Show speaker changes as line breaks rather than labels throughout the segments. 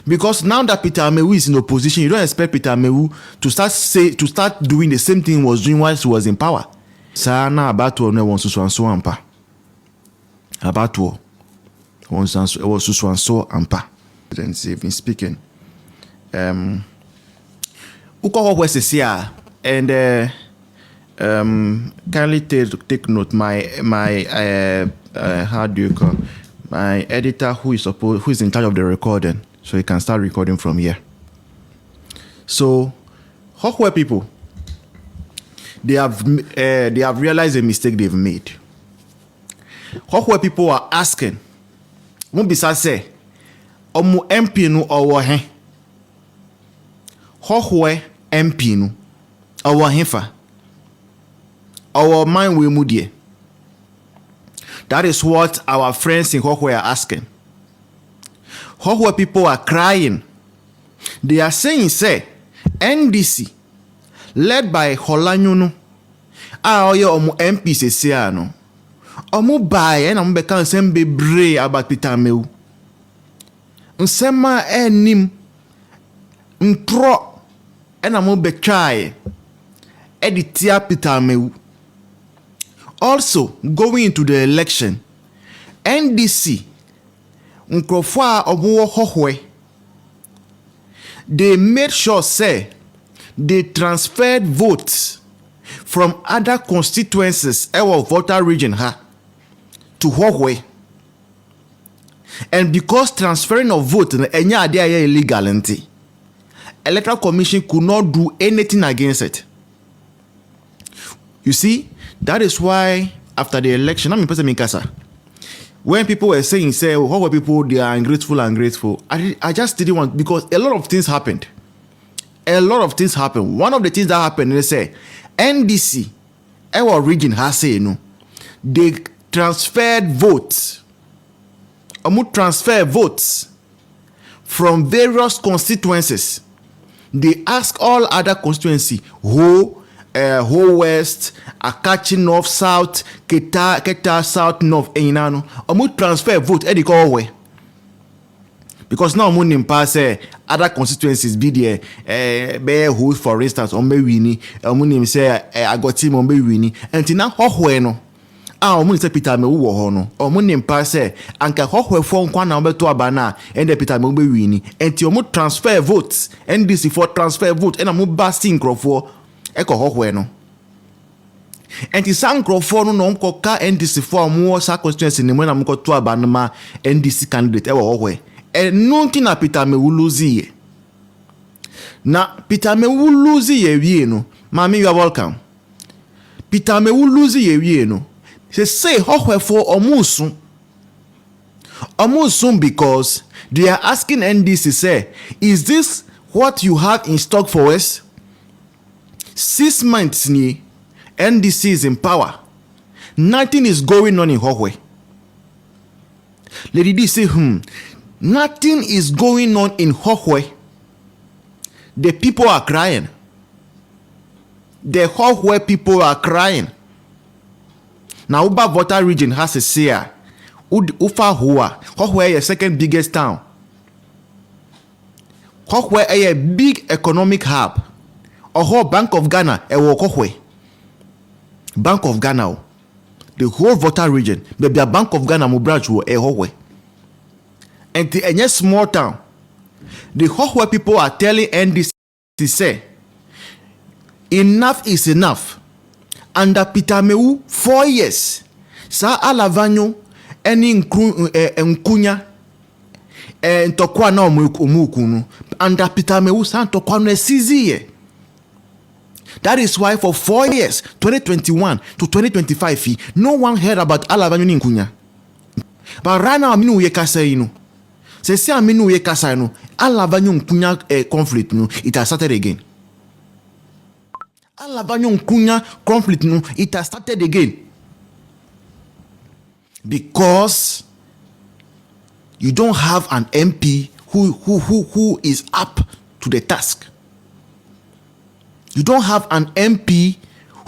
Because now that Peter Amewu is in opposition, you don't expect Peter Amewu to start doing the same thing he was doing while he was in power. Sana abatuo no won susu anso ampa. Abatuo won susu anso ampa. They've been speaking. Uko West and kindly take note. My how do you call my editor who is in charge of the recording, so he can start recording from here. So Hohoe people, they have realized a mistake they've made. Hohoe people are asking, "Mubisa say, omu MP no owo he? Hohoe MP no owo he fa? Our mind we mudie." That is what our friends in Hohoe are asking. Hohoe people are crying. They are saying, say, NDC, led by Holanyunu, oye omu MP se ano. Omu baye na mbeka nsembe bre about Peter Amewu. Nsema enim mpro ena mu betwaye editia Peter Amewu. Also, going into the election, NDC, Nkrofwa Obuwo Hohoe, they made sure, say, they transferred votes from other constituencies, our voter region, to Hohoe. And because transferring of vote is illegal, Electoral Commission could not do anything against it. You see, that is why after the election, when people were saying, say, how people, they are ungrateful, I just didn't want, because a lot of things happened. One of the things that happened, they say, NDC, our region has say, they transferred votes. Transfer votes from various constituencies. They ask all other constituencies, Hohoe West, Akachi North South, Keta South North, Einano. Transfer vote Hohoe. Because now I'm pass other constituencies be there, Bear Hood, for instance, Omewini, say I got him Omewini, and now Hohoe no. Say Peter Amewu hono. Pass anka Hohoe for one number to abana, and the Peter Omewini, and you transfer votes, NDC for transfer vote, and I'm basting for. Eko Hohoe no. And the sang Crawford no ka NDC for more constituency ni mwena mko to abanama NDC candidate ewa Hohoe. And nonti na Peter Amewu lose. Na Peter Amewu lose ye no. Mami, you are welcome. Peter Amewu lose ye no. Say Hohoe for omusun. Omusun because they are asking NDC say, is this what you have in stock for us? 6 months ni NDC is in power. Nothing is going on in Hohoe. Lady D say, nothing is going on in Hohoe. The people are crying. The Hohoe people are crying. Now Uba voter region has a say. Ufa Hoa. Hohoe is the second biggest town. Hohoe is a big economic hub. Whole Bank of Ghana, Hohoe. Bank of Ghana, the whole voter region, maybe a Bank of Ghana, branch will Hohoe. And the small town, the Hohoe people are telling NDC to say, enough is enough. Under Peter Amewu, 4 years, sa alavanyo eni nkunya ntokwa na omukunu. Under Peter Amewu, sa ntokwa na siziye. That is why for 4 years, 2021 to 2025, no one heard about Alavanyo Ninkunya. But right now, Aminu Yekasa inu. Se Aminu Yekasa inu, Alavanyo Nkunya conflict no, it has started again. Alavanyo Nkunya conflict no, it has started again. Because you don't have an MP who is up to the task. You don't have an MP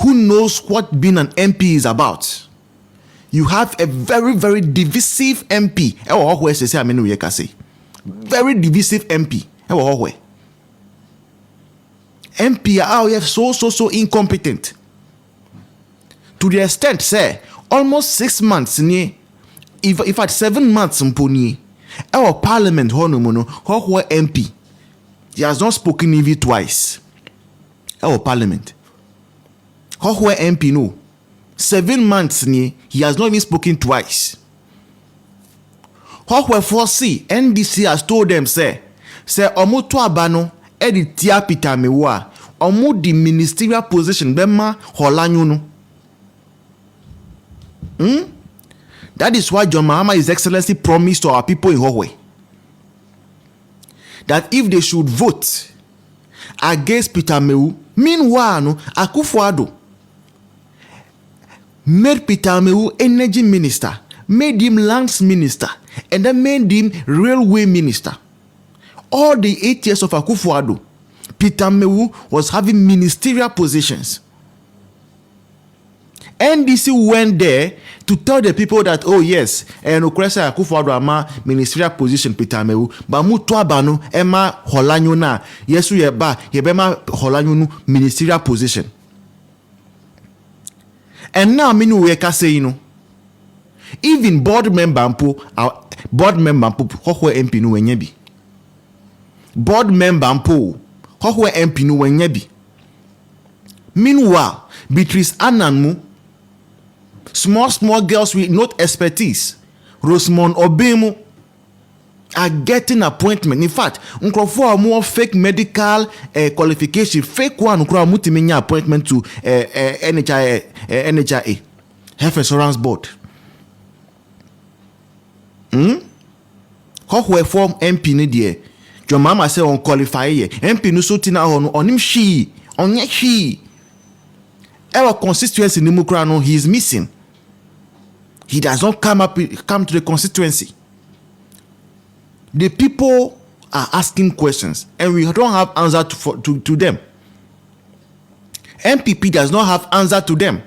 who knows what being an MP is about. You have a very, very divisive MP. very divisive MP. Hohoe. MP are so incompetent. To the extent, say, almost 6 months, if at 7 months, our parliament, Hohoe MP, he has not spoken even twice. Our parliament. Hohoe MP, no. 7 months, he has not even spoken twice. Hohoe 4C, NDC has told them, say, omo to abano, editia Peter Amewu, omo the ministerial position, bema holanyu no. That is why John Mahama, His Excellency, promised to our people in Hohoe that if they should vote against Peter Amewu, meanwhile, no, Akufo-Addo made Peter Amewu energy minister, made him lands minister, and then made him railway minister. All the 8 years of Akufo-Addo, Peter Amewu was having ministerial positions. NDC went there to tell the people that, oh yes, and Okresa Akufo-Addo ama ministerial position Peter Amewu, but mutu abano ema holanyo na yesu yebema holanyo ministerial position. And now AyEka say, even board member Hohoe MP no wenyebi. Board member Hohoe MP no wenyebi. Meanwhile, Beatrice Ananmu, small girls with not expertise, Rosemond Obemu, are getting appointment. In fact, nkrofo more fake medical qualification, fake one nkro mutimenya appointment to NHIA, Health Insurance Board. Hohoe form MP ni die. John Mahama say on qualify ye. MP no so tina ho no onim hwi, onye hwi. Our constituency ni mukra no he is missing. He does not come to the constituency. The people are asking questions and we don't have answer to them. MPP does not have answer to them.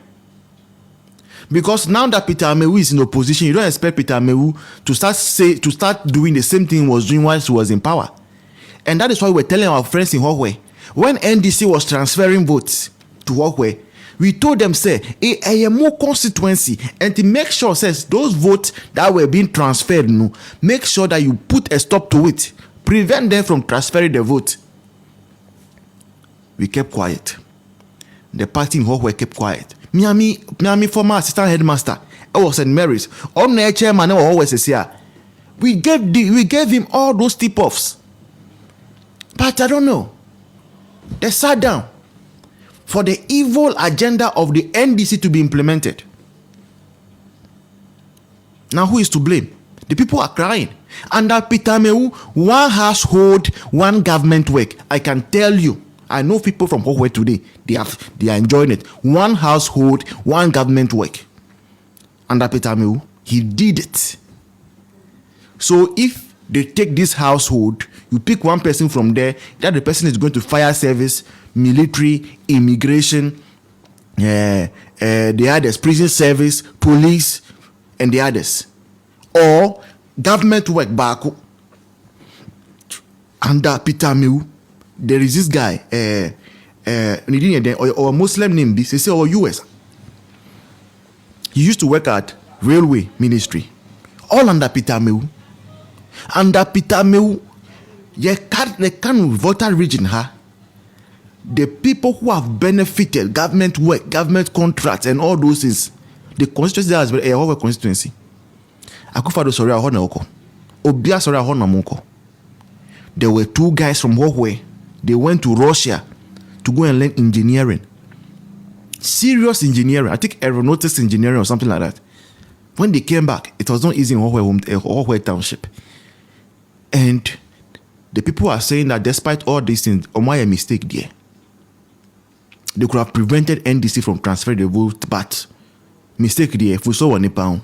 Because now that Peter Amewu is in opposition, you don't expect Peter Amewu to start doing the same thing he was doing while he was in power. And that is why we're telling our friends in Hohoe, when NDC was transferring votes to Hohoe, we told them, say, Amewu constituency, and to make sure, says, those votes that were being transferred, no, make sure that you put a stop to it. Prevent them from transferring the vote. We kept quiet. The party in Hohoe kept quiet. Miami former assistant headmaster, I was St. Mary's. On the chairman, I always say, here. We gave him all those tip-offs. But I don't know. They sat down for the evil agenda of the NDC to be implemented. Now who is to blame? The people are crying. Under Peter Amewu, one household, one government work. I can tell you, I know people from Hohoe today, they are enjoying it. One household, one government work. Under Peter Amewu, he did it. So if they take this household, you pick one person from there, that the person is going to fire service, military, immigration, the others, prison service, police, and the others. Or government work back. Under Peter Amewu, there is this guy, or Muslim name, they say, or US. He used to work at railway ministry. All under Peter Amewu. Under Peter Amewu, the kind voter region, the people who have benefited government work, government contracts, and all those things, the constituency that has been a Hohoe constituency. Akufo-Addo sorry a hona oko. Obia sorry a hona monko. There were two guys from Hohoe. They went to Russia to go and learn engineering. Serious engineering. I think aeronautics engineering or something like that. When they came back, it was not easy in Hohoe township. And the people are saying that despite all these things, a mistake there. They could have prevented NDC from transferring the vote, but mistake there, if we saw one pound.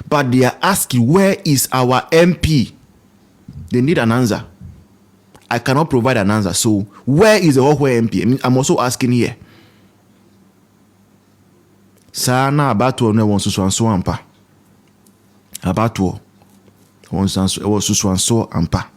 But they are asking, where is our MP? They need an answer. I cannot provide an answer. So, where is the Hohoe MP? I'm also asking here. Sana abatuo ne wonsusu anso ampa. Abatuo wonsusu anso ampa.